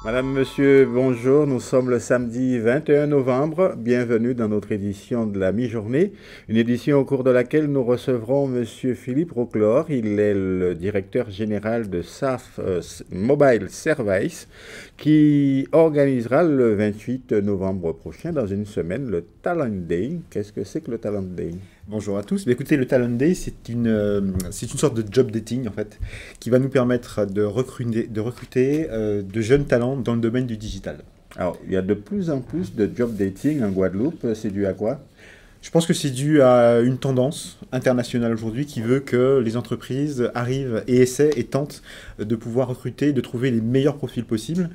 Madame, Monsieur, bonjour. Nous sommes le samedi 21 novembre. Bienvenue dans notre édition de la mi-journée. Une édition au cours de laquelle nous recevrons Monsieur Philippe Roclor. Il est le directeur général de SAF Mobile Service qui organisera le 28 novembre prochain, dans une semaine, le Talent Day. Qu'est-ce que c'est que le Talent Day? Bonjour à tous. Écoutez, le Talent Day, c'est une sorte de job dating en fait, qui va nous permettre de recruter de jeunes talents dans le domaine du digital. Alors, il y a de plus en plus de job dating en Guadeloupe. C'est dû à quoi? Je pense que c'est dû à une tendance internationale aujourd'hui qui veut que les entreprises arrivent et essaient et tentent de pouvoir recruter, de trouver les meilleurs profils possibles.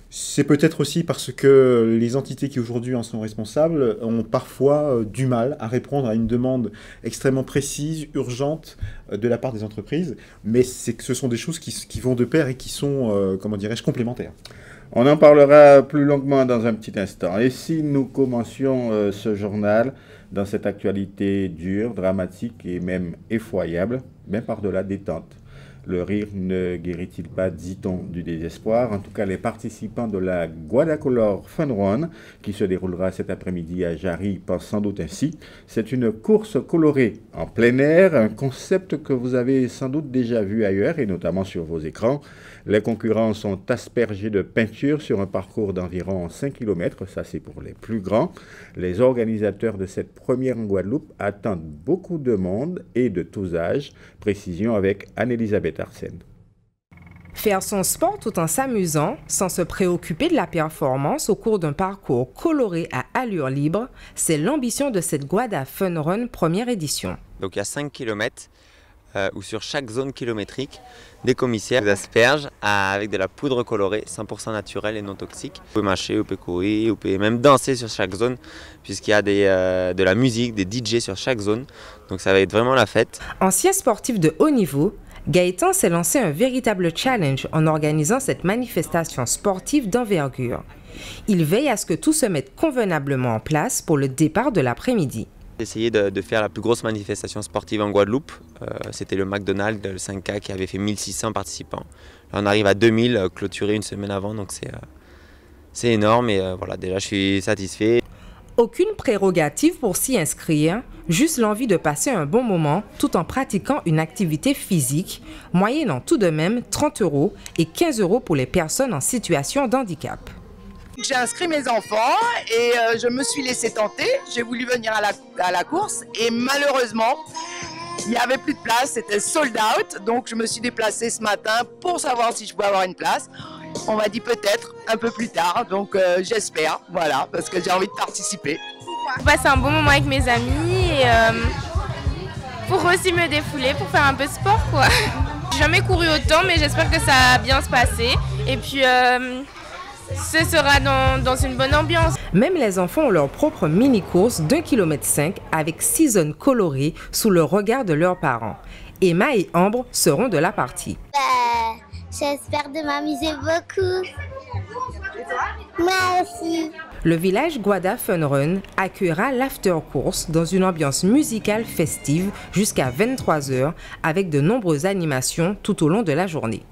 C'est peut-être aussi parce que les entités qui aujourd'hui en sont responsables ont parfois du mal à répondre à une demande extrêmement précise, urgente de la part des entreprises, mais c'est que ce sont des choses qui vont de pair et qui sont, comment dirais-je, complémentaires. On en parlera plus longuement dans un petit instant. Et si nous commencions ce journal dans cette actualité dure, dramatique et même effroyable, mais par-delà détente? Le rire ne guérit-il pas, dit-on, du désespoir? En tout cas, les participants de la Guadacolor Fun Run, qui se déroulera cet après-midi à Jarry, pensent sans doute ainsi. C'est une course colorée en plein air, un concept que vous avez sans doute déjà vu ailleurs, et notamment sur vos écrans. Les concurrents sont aspergés de peinture sur un parcours d'environ 5 km, ça c'est pour les plus grands. Les organisateurs de cette première en Guadeloupe attendent beaucoup de monde et de tous âges. Précision avec Anne-Elisabeth Arsène. Faire son sport tout en s'amusant, sans se préoccuper de la performance au cours d'un parcours coloré à allure libre, c'est l'ambition de cette Guada Fun Run première édition. Donc il y a 5 km où sur chaque zone kilométrique, des commissaires vous aspergent avec de la poudre colorée 100% naturelle et non toxique. Vous pouvez mâcher, vous pouvez courir, vous pouvez même danser sur chaque zone, puisqu'il y a de la musique, des DJ sur chaque zone. Donc ça va être vraiment la fête. Ancien sportif de haut niveau, Gaëtan s'est lancé un véritable challenge en organisant cette manifestation sportive d'envergure. Il veille à ce que tout se mette convenablement en place pour le départ de l'après-midi. J'ai essayé de faire la plus grosse manifestation sportive en Guadeloupe. C'était le McDonald's, le 5K, qui avait fait 1600 participants. Là, on arrive à 2000, clôturé une semaine avant, donc c'est énorme et voilà, déjà je suis satisfait. Aucune prérogative pour s'y inscrire, juste l'envie de passer un bon moment tout en pratiquant une activité physique, moyennant tout de même 30 € et 15 € pour les personnes en situation de handicap. J'ai inscrit mes enfants et je me suis laissé tenter. J'ai voulu venir à la course et malheureusement, il n'y avait plus de place, c'était sold out. Donc je me suis déplacée ce matin pour savoir si je pouvais avoir une place. On m'a dit peut-être un peu plus tard, donc j'espère, voilà, parce que j'ai envie de participer. Pour passer un bon moment avec mes amis et pour aussi me défouler, pour faire un peu de sport, quoi. J'ai jamais couru autant, mais j'espère que ça va bien se passer. Et puis ce sera dans une bonne ambiance. Même les enfants ont leur propre mini-course d'1,5 km avec 6 zones colorées sous le regard de leurs parents. Emma et Ambre seront de la partie. J'espère de m'amuser beaucoup. Moi aussi. Le village Guada Fun Run accueillera l'after-course dans une ambiance musicale festive jusqu'à 23 h avec de nombreuses animations tout au long de la journée.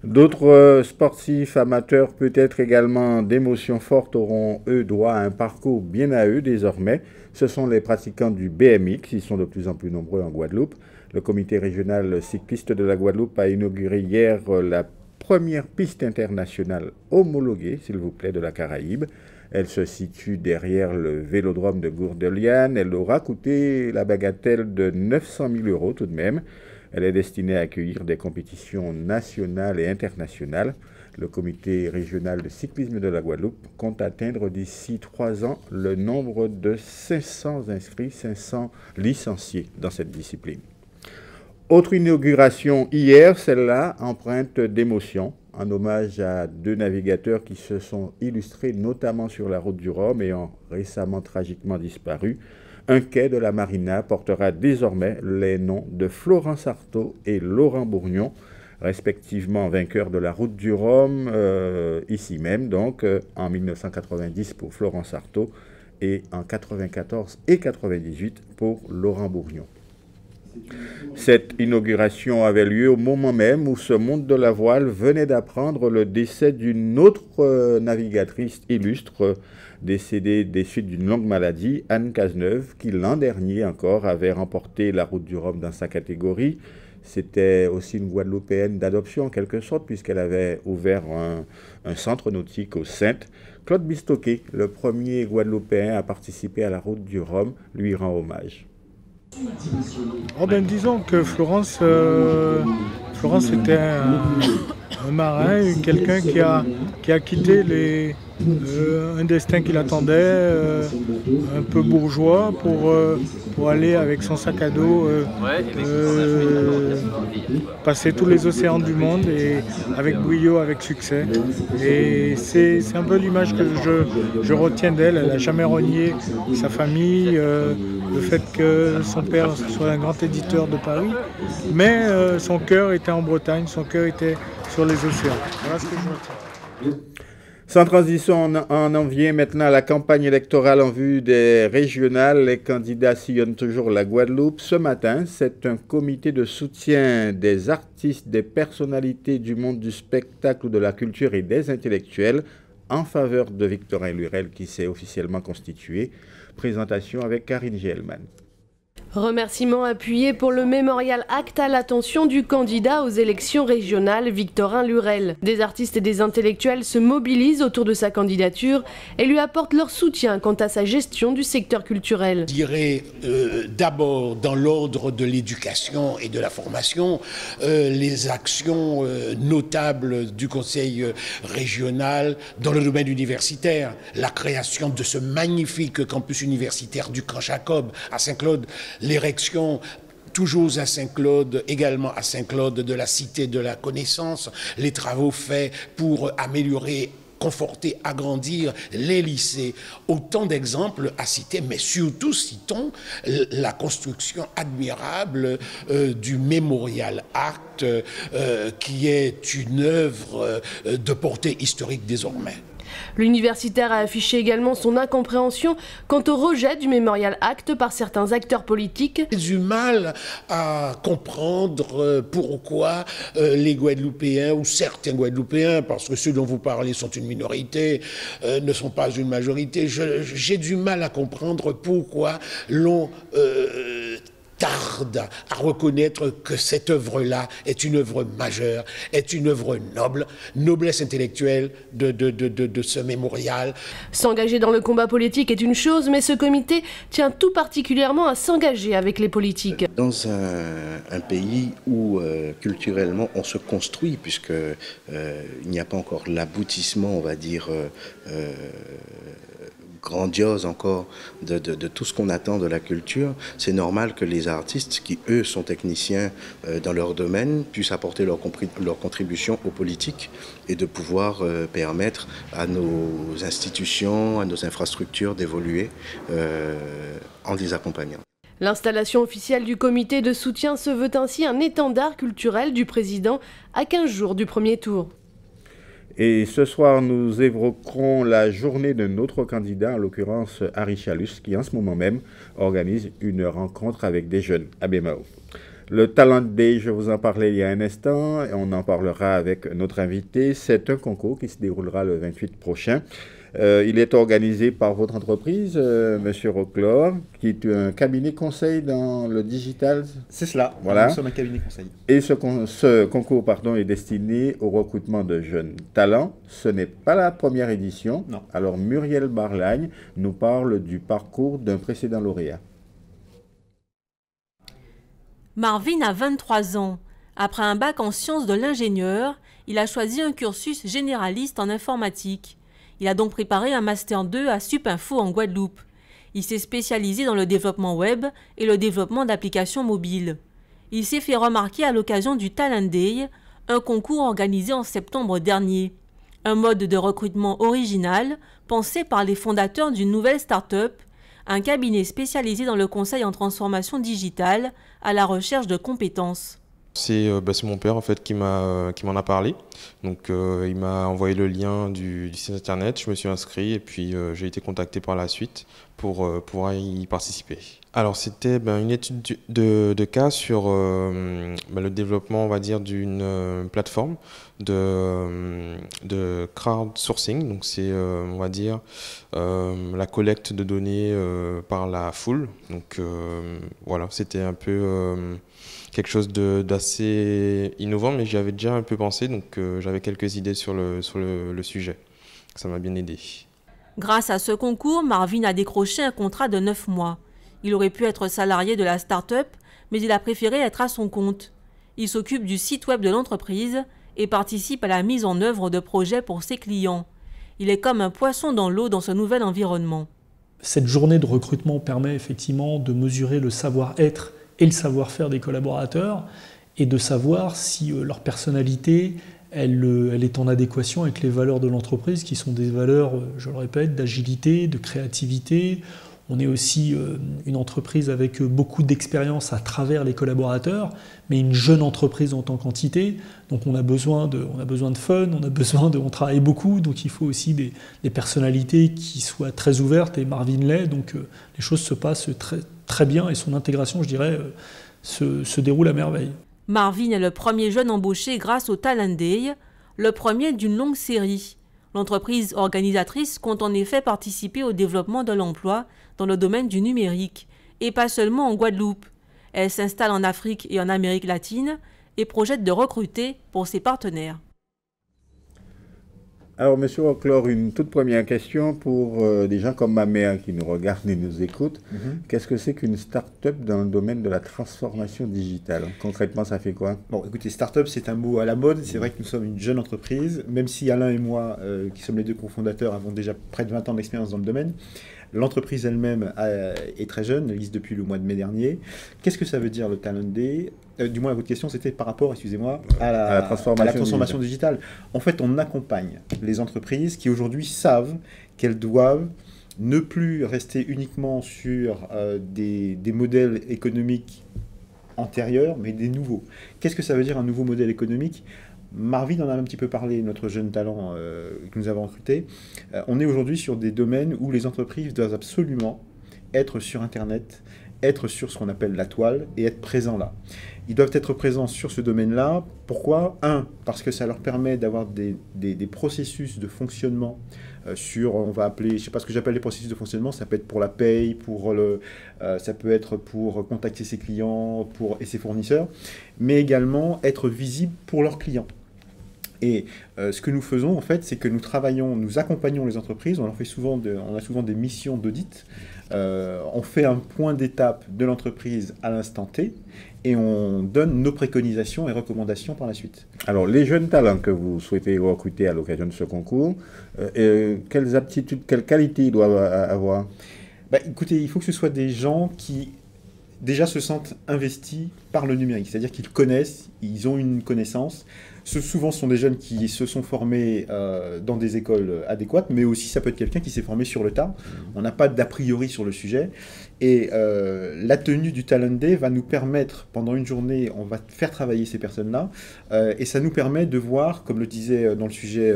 D'autres sportifs amateurs, peut-être également d'émotions fortes, auront eux droit à un parcours bien à eux désormais. Ce sont les pratiquants du BMX, ils sont de plus en plus nombreux en Guadeloupe. Le comité régional cycliste de la Guadeloupe a inauguré hier la première piste internationale homologuée, s'il vous plaît, de la Caraïbe. Elle se situe derrière le vélodrome de Gourdeliane. Elle aura coûté la bagatelle de 900 000 € tout de même. Elle est destinée à accueillir des compétitions nationales et internationales. Le comité régional de cyclisme de la Guadeloupe compte atteindre d'ici 3 ans le nombre de 500 inscrits, 500 licenciés dans cette discipline. Autre inauguration hier, celle-là empreinte d'émotion, en hommage à 2 navigateurs qui se sont illustrés notamment sur la route du Rhum et ont récemment tragiquement disparu. Un quai de la Marina portera désormais les noms de Florence Artaud et Laurent Bourgnon, respectivement vainqueurs de la route du Rhum, ici même, donc en 1990 pour Florence Artaud et en 94 et 98 pour Laurent Bourgnon. Cette inauguration avait lieu au moment même où ce monde de la voile venait d'apprendre le décès d'une autre navigatrice illustre, décédée des suites d'une longue maladie, Anne Cazeneuve, qui l'an dernier encore avait remporté la Route du Rhum dans sa catégorie. C'était aussi une Guadeloupéenne d'adoption en quelque sorte, puisqu'elle avait ouvert un centre nautique aux Saintes. Claude Bistoquet, le premier Guadeloupéen à participer à la Route du Rhum, lui rend hommage. Oh ben, disons que Florence était un marin, quelqu'un qui a quitté un destin qui l'attendait, un peu bourgeois, pour aller avec son sac à dos passer tous les océans du monde, et avec brio, avec succès. Et c'est un peu l'image que je retiens d'elle. Elle n'a jamais renié sa famille, le fait que son père soit un grand éditeur de Paris, mais son cœur était en Bretagne, son cœur était sur les océans. Voilà ce que je retiens. Sans transition, on en vient maintenant à la campagne électorale en vue des régionales. Les candidats sillonnent toujours la Guadeloupe. Ce matin, c'est un comité de soutien des artistes, des personnalités du monde du spectacle ou de la culture et des intellectuels en faveur de Victorin Lurel qui s'est officiellement constitué. Présentation avec Karine Gielman. Remerciements appuyés pour le Mémorial Act à l'attention du candidat aux élections régionales, Victorin Lurel. Des artistes et des intellectuels se mobilisent autour de sa candidature et lui apportent leur soutien quant à sa gestion du secteur culturel. Je dirais d'abord dans l'ordre de l'éducation et de la formation, les actions notables du Conseil régional dans le domaine universitaire, la création de ce magnifique campus universitaire du Camp Jacob à Saint-Claude, l'érection toujours à Saint-Claude, également à Saint-Claude, de la Cité de la Connaissance, les travaux faits pour améliorer, conforter, agrandir les lycées. Autant d'exemples à citer, mais surtout citons la construction admirable du Mémorial Act, qui est une œuvre de portée historique désormais. L'universitaire a affiché également son incompréhension quant au rejet du Mémorial Act par certains acteurs politiques. J'ai du mal à comprendre pourquoi les Guadeloupéens, ou certains Guadeloupéens, parce que ceux dont vous parlez sont une minorité, ne sont pas une majorité, j'ai du mal à comprendre pourquoi l'on tarde à reconnaître que cette œuvre-là est une œuvre majeure, est une œuvre noble, noblesse intellectuelle de ce mémorial. S'engager dans le combat politique est une chose, mais ce comité tient tout particulièrement à s'engager avec les politiques. Dans un pays où culturellement on se construit, puisque il n'y a pas encore l'aboutissement, on va dire, grandiose encore de tout ce qu'on attend de la culture, c'est normal que les artistes qui, eux, sont techniciens dans leur domaine, puissent apporter leur contribution aux politiques et de pouvoir permettre à nos institutions, à nos infrastructures d'évoluer en les accompagnant. L'installation officielle du comité de soutien se veut ainsi un étendard culturel du président à 15 jours du premier tour. Et ce soir, nous évoquerons la journée de notre candidat, en l'occurrence Harry Chalus, qui en ce moment même organise une rencontre avec des jeunes à Bémao. Le Talent Day, je vous en parlais il y a un instant, et on en parlera avec notre invité. C'est un concours qui se déroulera le 28 prochain. Il est organisé par votre entreprise, Monsieur Roclore, qui est un cabinet conseil dans le digital. C'est cela, voilà. Nous sommes un cabinet conseil. Et ce concours est destiné au recrutement de jeunes talents. Ce n'est pas la première édition. Non. Alors Muriel Barlagne nous parle du parcours d'un précédent lauréat. Marvin a 23 ans. Après un bac en sciences de l'ingénieur, il a choisi un cursus généraliste en informatique. Il a donc préparé un Master 2 à Supinfo en Guadeloupe. Il s'est spécialisé dans le développement web et le développement d'applications mobiles. Il s'est fait remarquer à l'occasion du Talent Day, un concours organisé en septembre dernier. Un mode de recrutement original, pensé par les fondateurs d'une nouvelle start-up, un cabinet spécialisé dans le conseil en transformation digitale à la recherche de compétences. C'est mon père en fait qui m'en a parlé. Donc il m'a envoyé le lien du site internet, je me suis inscrit et puis j'ai été contacté par la suite pour pouvoir y participer. Alors, c'était une étude de cas sur le développement, on va dire, d'une plateforme de crowdsourcing. Donc, c'est, on va dire, la collecte de données par la foule. Donc, voilà, c'était un peu quelque chose d'assez innovant, mais j'y avais déjà un peu pensé. Donc, j'avais quelques idées sur le sujet. Ça m'a bien aidé. Grâce à ce concours, Marvin a décroché un contrat de 9 mois. Il aurait pu être salarié de la start-up, mais il a préféré être à son compte. Il s'occupe du site web de l'entreprise et participe à la mise en œuvre de projets pour ses clients. Il est comme un poisson dans l'eau dans ce nouvel environnement. Cette journée de recrutement permet effectivement de mesurer le savoir-être et le savoir-faire des collaborateurs et de savoir si leur personnalité elle est en adéquation avec les valeurs de l'entreprise qui sont des valeurs, je le répète, d'agilité, de créativité. On est aussi une entreprise avec beaucoup d'expérience à travers les collaborateurs, mais une jeune entreprise en tant qu'entité. Donc on a besoin de fun, on travaille beaucoup, donc il faut aussi des personnalités qui soient très ouvertes, et Marvin l'est, donc les choses se passent très, très bien et son intégration, je dirais, se déroule à merveille. Marvin est le premier jeune embauché grâce au Talent Day, le premier d'une longue série. L'entreprise organisatrice compte en effet participer au développement de l'emploi dans le domaine du numérique, et pas seulement en Guadeloupe. Elle s'installe en Afrique et en Amérique latine et projette de recruter pour ses partenaires. Alors, Monsieur Oclor, une toute première question pour des gens comme ma mère qui nous regardent et nous écoutent. Qu'est-ce que c'est qu'une start-up dans le domaine de la transformation digitale? Concrètement, ça fait quoi? Bon, écoutez, start-up, c'est un mot à la mode. C'est vrai que nous sommes une jeune entreprise, même si Alain et moi, qui sommes les deux cofondateurs, avons déjà près de 20 ans d'expérience dans le domaine. L'entreprise elle-même est très jeune, elle existe depuis le mois de mai dernier. Qu'est-ce que ça veut dire le Talent Day? Du moins, votre question, c'était par rapport, excusez-moi, à la transformation digitale. En fait, on accompagne les entreprises qui aujourd'hui savent qu'elles doivent ne plus rester uniquement sur des modèles économiques antérieurs, mais des nouveaux. Qu'est-ce que ça veut dire un nouveau modèle économique? Marvin en a un petit peu parlé, notre jeune talent que nous avons recruté. On est aujourd'hui sur des domaines où les entreprises doivent absolument être sur Internet, être sur ce qu'on appelle la toile et être présents là. Ils doivent être présents sur ce domaine-là. Pourquoi? Parce que ça leur permet d'avoir des processus de fonctionnement sur, on va appeler, je ne sais pas ce que j'appelle les processus de fonctionnement, ça peut être pour la paye, ça peut être pour contacter ses clients et ses fournisseurs, mais également être visible pour leurs clients. Et ce que nous faisons, en fait, c'est que nous accompagnons les entreprises, on a souvent des missions d'audit, on fait un point d'étape de l'entreprise à l'instant T, et on donne nos préconisations et recommandations par la suite. Alors, les jeunes talents que vous souhaitez recruter à l'occasion de ce concours, quelles aptitudes, quelles qualités ils doivent avoir? Écoutez, il faut que ce soit des gens qui déjà se sentent investis par le numérique, c'est-à-dire qu'ils connaissent, ils ont une connaissance. Souvent, ce sont des jeunes qui se sont formés dans des écoles adéquates, mais aussi ça peut être quelqu'un qui s'est formé sur le tas. On n'a pas d'a priori sur le sujet. Et la tenue du Talent Day va nous permettre, pendant une journée, on va faire travailler ces personnes-là, et ça nous permet de voir, comme le disait dans le sujet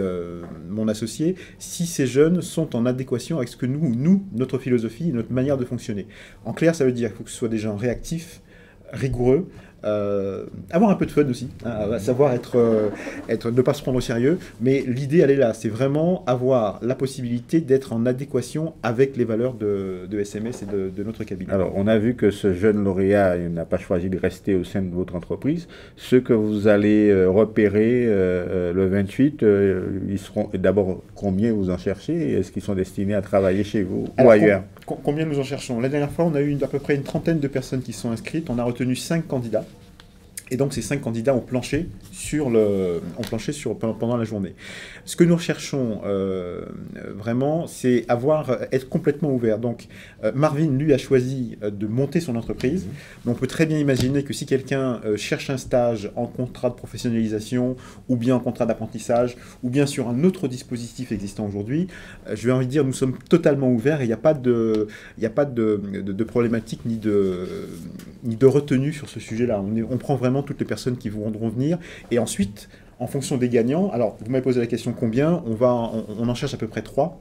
mon associé, si ces jeunes sont en adéquation avec ce que nous, notre philosophie, notre manière de fonctionner. En clair, ça veut dire qu'il faut que ce soit des gens réactifs, rigoureux, avoir un peu de fun aussi, savoir ne pas se prendre au sérieux, mais l'idée elle est là, c'est vraiment avoir la possibilité d'être en adéquation avec les valeurs de SMS et de notre cabinet. Alors on a vu que ce jeune lauréat n'a pas choisi de rester au sein de votre entreprise. Ceux que vous allez repérer le 28, ils seront d'abord combien vous en cherchez? Est-ce qu'ils sont destinés à travailler chez vous ou ailleurs? Combien nous en cherchons? La dernière fois, on a eu à peu près une trentaine de personnes qui sont inscrites. On a retenu 5 candidats. Et donc, ces 5 candidats ont planché pendant la journée. Ce que nous recherchons vraiment, c'est être complètement ouvert. Donc, Marvin, lui, a choisi de monter son entreprise. Mais on peut très bien imaginer que si quelqu'un cherche un stage en contrat de professionnalisation, ou bien en contrat d'apprentissage, ou bien sur un autre dispositif existant aujourd'hui, je vais envie de dire, nous sommes totalement ouverts et il n'y a pas de problématique ni de retenue sur ce sujet-là. On prend vraiment toutes les personnes qui voudront venir, et ensuite, en fonction des gagnants, alors vous m'avez posé la question combien, on en cherche à peu près 3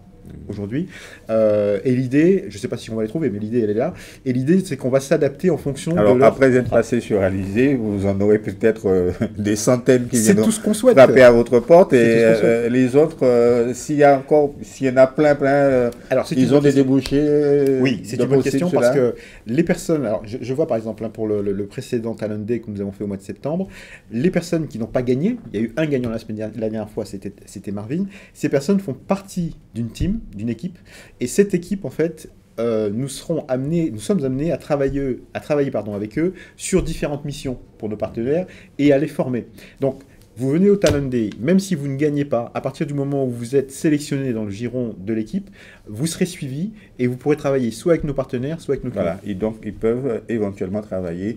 aujourd'hui. Et l'idée, je ne sais pas si on va les trouver, mais l'idée, elle est là. Et l'idée, c'est qu'on va s'adapter en fonction Alors, de leur... après être passé sur Alizé, vous en aurez peut-être des centaines qui viennent frapper à votre porte. Et les autres, s'il y en a plein, alors, ils ont des débouchés. Oui, c'est une bonne question parce que les personnes... Alors, je vois par exemple pour le précédent Talent Day que nous avons fait au mois de septembre, les personnes qui n'ont pas gagné, il y a eu un gagnant la dernière fois, c'était Marvin. Ces personnes font partie d'une team, d'une équipe, et cette équipe, en fait, nous sommes amenés à travailler avec eux sur différentes missions pour nos partenaires et à les former. Donc, vous venez au Talent Day, même si vous ne gagnez pas, à partir du moment où vous êtes sélectionné dans le giron de l'équipe, vous serez suivi et vous pourrez travailler soit avec nos partenaires, soit avec nos clients. Voilà, et donc ils peuvent éventuellement travailler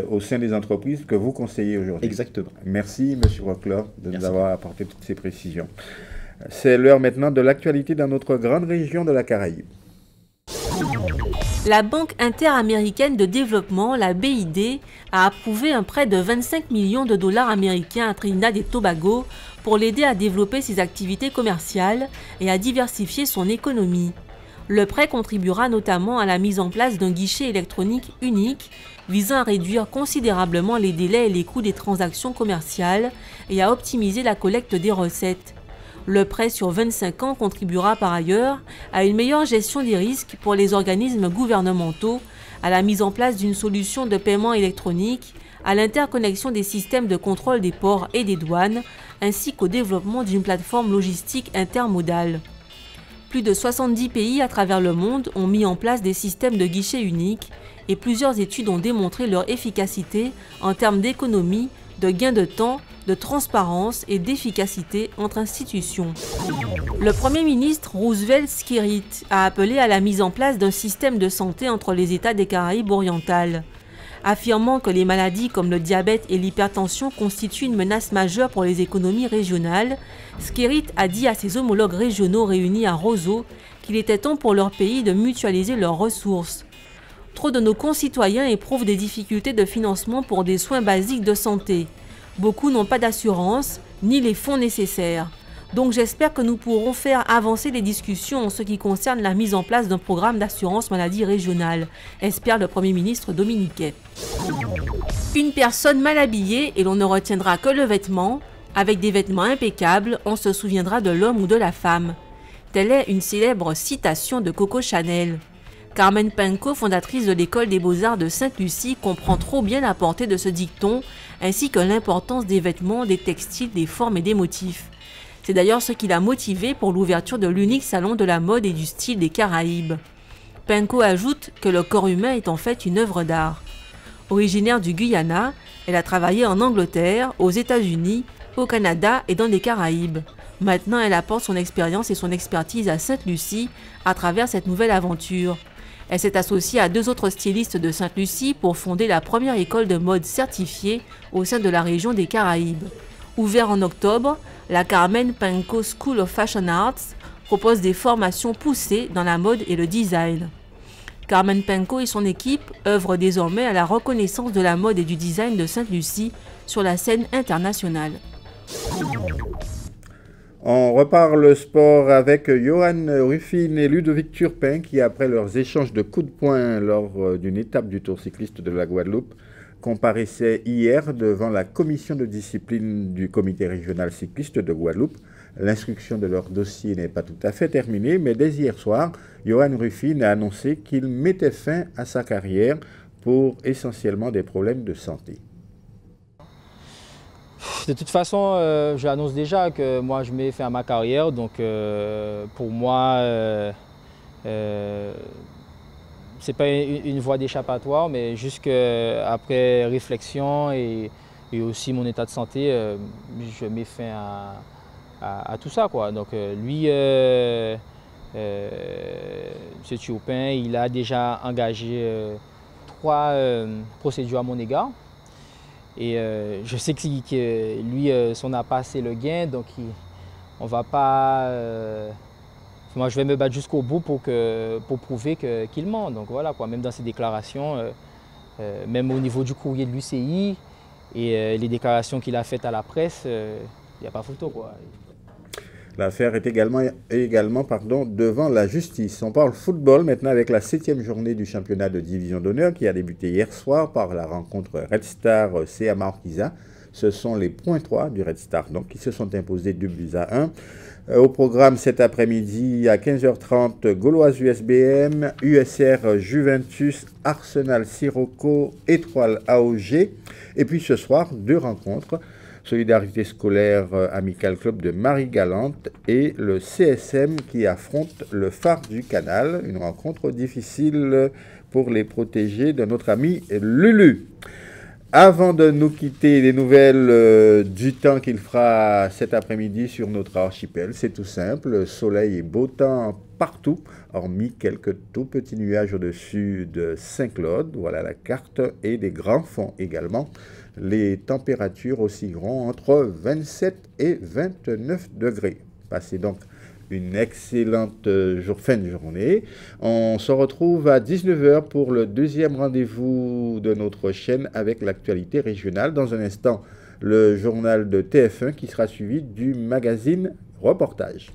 au sein des entreprises que vous conseillez aujourd'hui. Exactement. Merci, M. Rockler, de nous avoir apporté toutes ces précisions. C'est l'heure maintenant de l'actualité dans notre grande région de la Caraïbe. La Banque interaméricaine de développement, la BID, a approuvé un prêt de 25 millions de dollars américains à Trinidad et Tobago pour l'aider à développer ses activités commerciales et à diversifier son économie. Le prêt contribuera notamment à la mise en place d'un guichet électronique unique visant à réduire considérablement les délais et les coûts des transactions commerciales et à optimiser la collecte des recettes. Le prêt sur 25 ans contribuera par ailleurs à une meilleure gestion des risques pour les organismes gouvernementaux, à la mise en place d'une solution de paiement électronique, à l'interconnexion des systèmes de contrôle des ports et des douanes, ainsi qu'au développement d'une plateforme logistique intermodale. Plus de 70 pays à travers le monde ont mis en place des systèmes de guichets uniques et plusieurs études ont démontré leur efficacité en termes d'économie, de gain de temps, de transparence et d'efficacité entre institutions. Le Premier ministre Roosevelt Skerrit a appelé à la mise en place d'un système de santé entre les États des Caraïbes orientales. Affirmant que les maladies comme le diabète et l'hypertension constituent une menace majeure pour les économies régionales, Skerrit a dit à ses homologues régionaux réunis à Roseau qu'il était temps pour leur pays de mutualiser leurs ressources. Trop de nos concitoyens éprouvent des difficultés de financement pour des soins basiques de santé. Beaucoup n'ont pas d'assurance, ni les fonds nécessaires. Donc j'espère que nous pourrons faire avancer les discussions en ce qui concerne la mise en place d'un programme d'assurance maladie régionale, espère le Premier ministre dominicain. Une personne mal habillée et l'on ne retiendra que le vêtement. Avec des vêtements impeccables, on se souviendra de l'homme ou de la femme. Telle est une célèbre citation de Coco Chanel. Carmen Penco, fondatrice de l'école des beaux-arts de Sainte-Lucie, comprend trop bien la portée de ce dicton, ainsi que l'importance des vêtements, des textiles, des formes et des motifs. C'est d'ailleurs ce qui l'a motivée pour l'ouverture de l'unique salon de la mode et du style des Caraïbes. Penco ajoute que le corps humain est en fait une œuvre d'art. Originaire du Guyana, elle a travaillé en Angleterre, aux États-Unis, au Canada et dans les Caraïbes. Maintenant, elle apporte son expérience et son expertise à Sainte-Lucie à travers cette nouvelle aventure. Elle s'est associée à 2 autres stylistes de Sainte-Lucie pour fonder la première école de mode certifiée au sein de la région des Caraïbes. Ouvert en octobre, la Carmen Penco School of Fashion Arts propose des formations poussées dans la mode et le design. Carmen Penco et son équipe œuvrent désormais à la reconnaissance de la mode et du design de Sainte-Lucie sur la scène internationale. On repart le sport avec Johan Ruffin et Ludovic Turpin qui, après leurs échanges de coups de poing lors d'une étape du Tour cycliste de la Guadeloupe, comparaissaient hier devant la commission de discipline du comité régional cycliste de Guadeloupe. L'instruction de leur dossier n'est pas tout à fait terminée, mais dès hier soir, Johan Ruffin a annoncé qu'il mettait fin à sa carrière pour essentiellement des problèmes de santé. De toute façon, j'annonce déjà que moi je mets fin à ma carrière, donc pour moi, c'est pas une voie d'échappatoire, mais juste qu'après réflexion et aussi mon état de santé, je mets fin à tout ça, quoi. Donc lui, M. Turpin, il a déjà engagé 3 procédures à mon égard. Et je sais que lui, si on n'a pas assez le gain, donc on va pas... moi, je vais me battre jusqu'au bout pour prouver qu'il ment. Donc voilà, quoi. Même dans ses déclarations, même au niveau du courrier de l'UCI et les déclarations qu'il a faites à la presse, il n'y a pas photo, quoi. L'affaire est également devant la justice. On parle football maintenant avec la 7e journée du championnat de division d'honneur qui a débuté hier soir par la rencontre Red Star CA Marquisa. Ce sont les points 3 du Red Star donc, qui se sont imposés 2-1. Au programme cet après-midi à 15h30, Gauloise USBM, USR Juventus, Arsenal Sirocco, Étoile AOG. Et puis ce soir, 2 rencontres. Solidarité scolaire Amical Club de Marie-Galante et le CSM qui affronte le Phare du Canal. Une rencontre difficile pour les protégés de notre ami Lulu. Avant de nous quitter, des nouvelles du temps qu'il fera cet après-midi sur notre archipel. C'est tout simple, soleil et beau temps partout, hormis quelques tout petits nuages au-dessus de Saint-Claude. Voilà la carte et des grands fonds également. Les températures oscilleront entre 27 et 29 degrés. Passez donc une excellente fin de journée. On se retrouve à 19h pour le 2e rendez-vous de notre chaîne avec l'actualité régionale. Dans un instant, le journal de TF1 qui sera suivi du magazine Reportage.